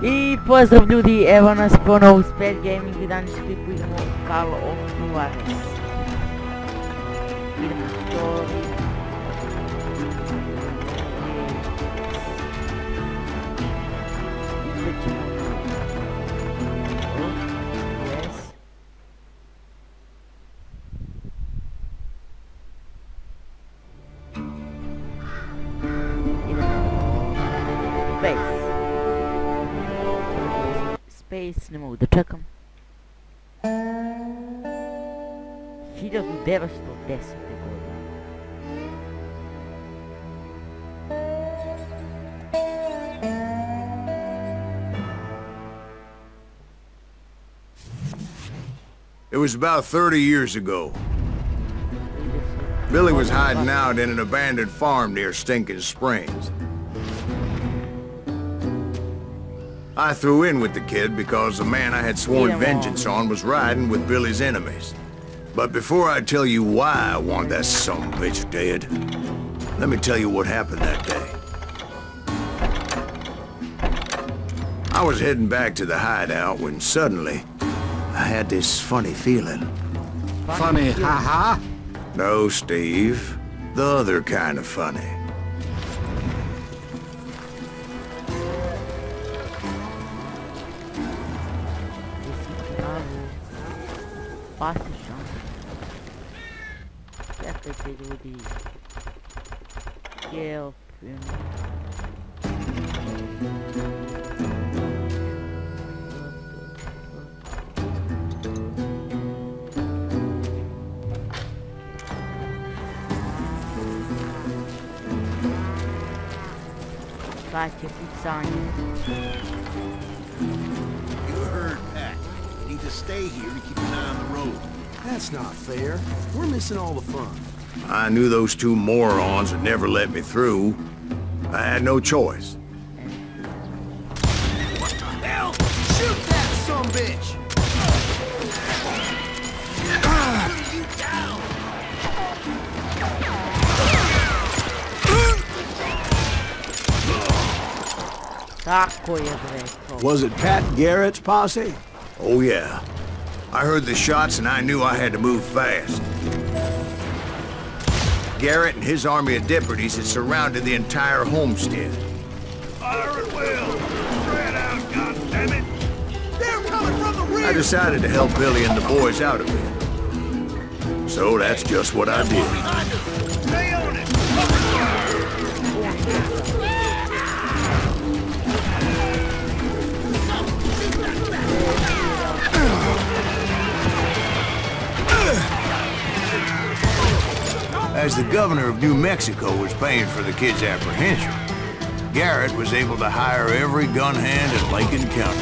I pozdrav ljudi, evo nas ponovo u Sped Gaming i danas klipu idemo u Call of Juarez. Idemo u story. Izlećemo. Yes. Idemo. Base. Space, ne mogu da čekam. 1910. godine. It was about 30 years ago. Billy was hiding out in an abandoned farm near Stinking Springs. I threw in with the kid because the man I had sworn vengeance on was riding with Billy's enemies. But before I tell you why I want that sumbitch dead, let me tell you what happened that day. I was heading back to the hideout when suddenly I had this funny feeling. Funny, haha? No, Steve. The other kind of funny. Passa o chão. Certo, pegou de... Help. Vai, que pizzainha. To stay here and keep an eye on the road. That's not fair. We're missing all the fun. I knew those two morons would never let me through. I had no choice. What the hell? Shoot that sumbitch! Put you down! Tako je, bre. Was it Pat Garrett's posse? Oh yeah. I heard the shots and I knew I had to move fast. Garrett and his army of deputies had surrounded the entire homestead. Fire at will! Spread out, goddammit! They're coming from the rear! I decided to help Billy and the boys out of it. So that's just what I did. Behind us! Stay on it! As the governor of New Mexico was paying for the kid's apprehension, Garrett was able to hire every gun hand in Lincoln County.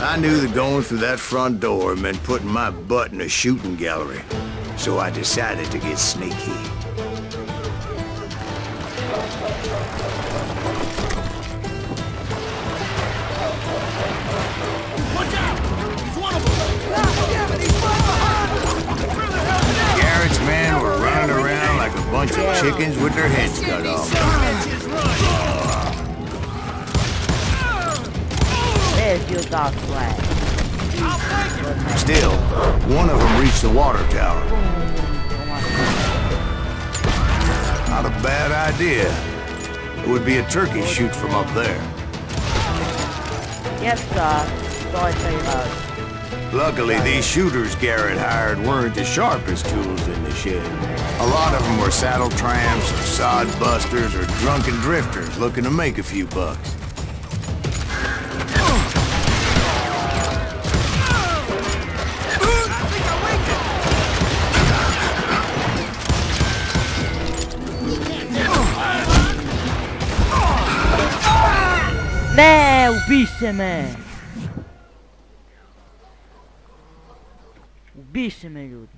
I knew that going through that front door meant putting my butt in a shooting gallery, so I decided to get sneaky. Watch out! He's one of them! Damn it, he's right behind us! Where the hell is that? Garrett's men were running around like a bunch of chickens with their heads cut off. There's your dog flag. Still, one of them reached the water tower. Not a bad idea. It would be a turkey shoot from up there. Yes, sir. So I say about. Luckily, these shooters Garrett hired weren't the sharpest tools in the shed. A lot of them were saddle tramps, or sod busters, or drunken drifters looking to make a few bucks. ubiše me! Ubiše me, ljudi.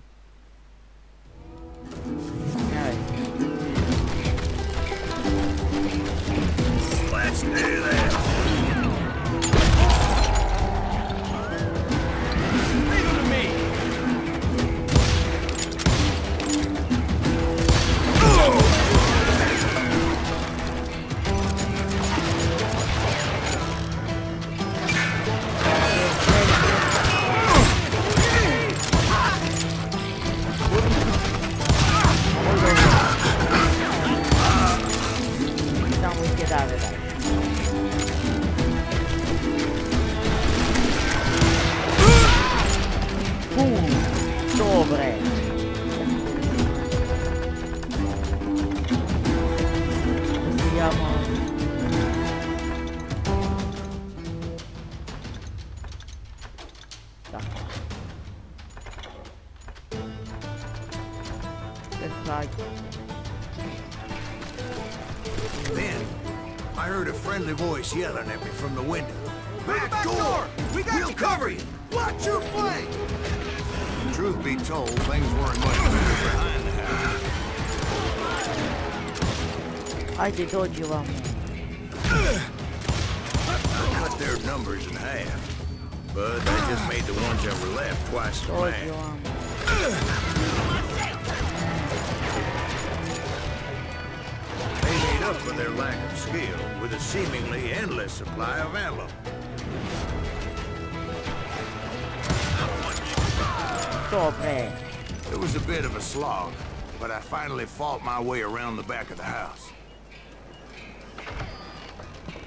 Let's do this. Leave it to me. Samo izgledave, daj. Dobre. Zbijamo. Tako. Then, I heard a friendly voice yelling at me from the window. Back door! We got you covered! Watch your flank! Truth be told, things weren't much better behind the house. Ajde, dođi vam. I cut their numbers in half, but that just made the ones that were left twice as Dođi mad. vam. They made up for their lack of skill with a seemingly endless supply of ammo. Dobre. It was a bit of a slog, but I finally fought my way around the back of the house.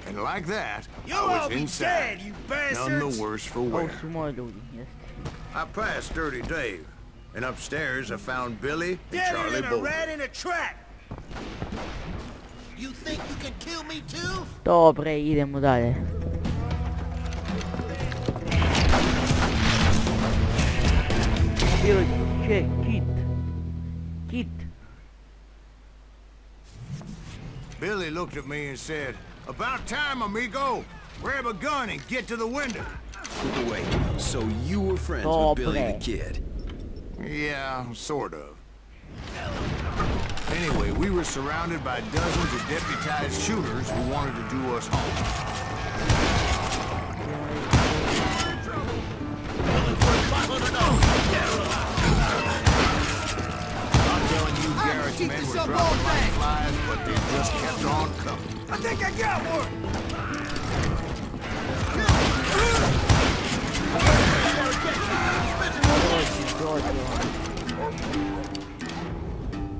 And like that, You'll I all was be inside, dead, you none bastards! the worse for Ovo wear. su moji ljudi, jeste. I passed Dirty Dave, and upstairs I found Billy and Dead Charlie in a Bolton. rat in a trap! You think you can kill me too? Dobre, idemo dalje. Bilo će kit. Kit. Billy looked at me and said, "About time, amigo. Grab a gun and get to the window." Wait, so you were friends with Billy the Kid? Yeah, sort of. Anyway, we were surrounded by dozens of deputized shooters who wanted to do us harm. I'm telling you, Garrett's men were dropping like flies, but they just kept on coming. I think I got one!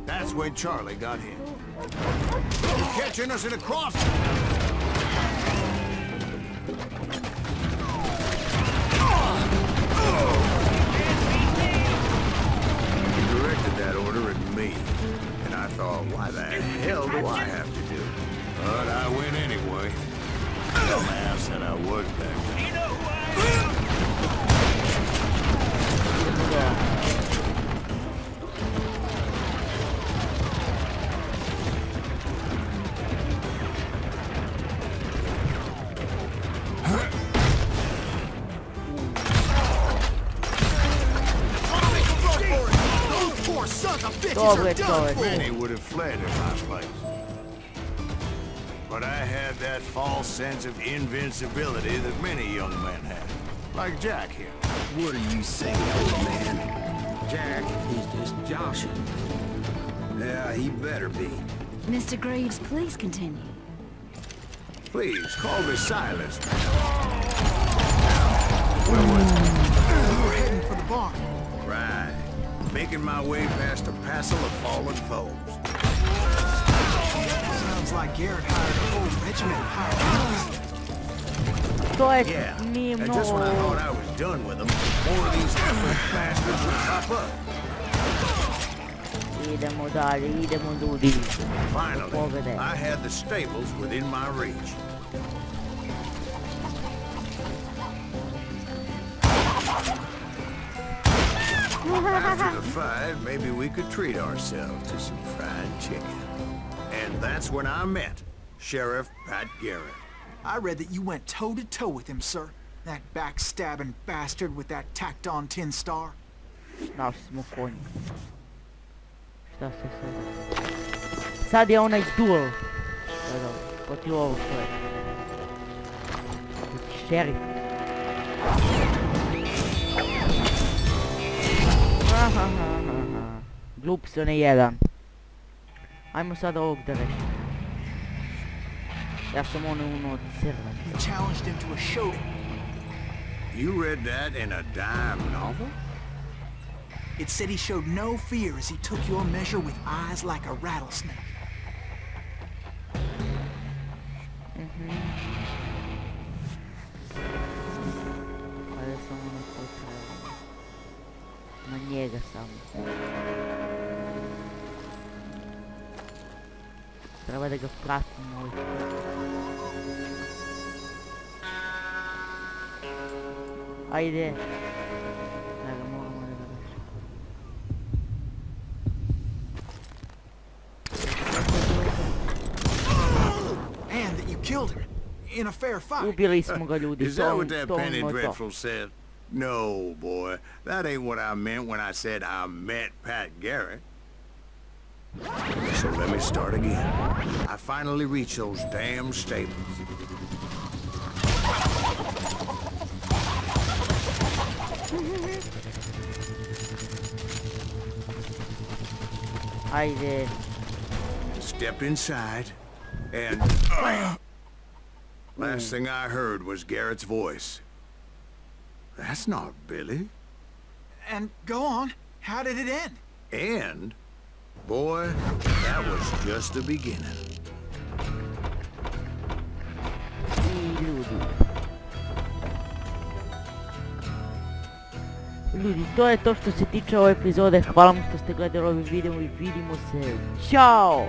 That's when Charlie got hit. You're catching us in a crossfire. He directed that order at me, and I thought, why the hell do I have to do it? But I went anyway. Dumbass that I was back then. You know who I am? Dobre, čovjek. Many would have fled in my place. But I had that false sense of invincibility that many young men have. Like Jack here. What are you saying, old man? Jack, he's just joshing. Yeah, he better be. Mr. Graves, please continue. Please, call me Silas. Where was it? We're heading for the barn. Right. Making my way past a passel of fallen foes. Sounds like Garrett hired a whole regiment of hired To je Yeah, nije and just when I thought mnogo. I was done with them, more of these helpless bastards would pop up. Idemo dalje, idemo ljudi. Finally, Pogledaj. I had the stables within my reach. After the fight, maybe we could treat ourselves to some fried chicken. And that's when I met Sheriff Pat Garrett. I read that you went toe-to-toe with him, sir. That backstabbing bastard with that tacked-on tin star. Našli smo konj. Šta se sada? Sad je onaj duel. Protiv ovog čovjeka. Protiv šerif. Glup se ne jedan. Ajmo sada ovog da rešimo. Ja sam ono od crven. You challenged him to a showdown. You read that in a dime novel? It said he showed no fear as he took your measure with eyes like a rattlesnake. Ajde samo na to treba. Na njega samo. Treba da ga pratimo ovaj put. Ajde. Da ga moramo da ga rešimo. And that you killed him in a fair fight. Ubili smo ga ljudi. Is that what that To Penny ono to. Dreadful said? No, boy. That ain't what I meant when I said I met Pat Garrett. So let me start again. I finally reached those damn stables. Ajde. Stepped inside, and last thing I heard was Garrett's voice. That's not Billy. And go on. How did it end? And, boy, that was just the beginning. I ljudi. Ljudi, to je to što se tiče ove epizode. Hvala vam što ste gledali ovaj video i vidimo se. Ćao!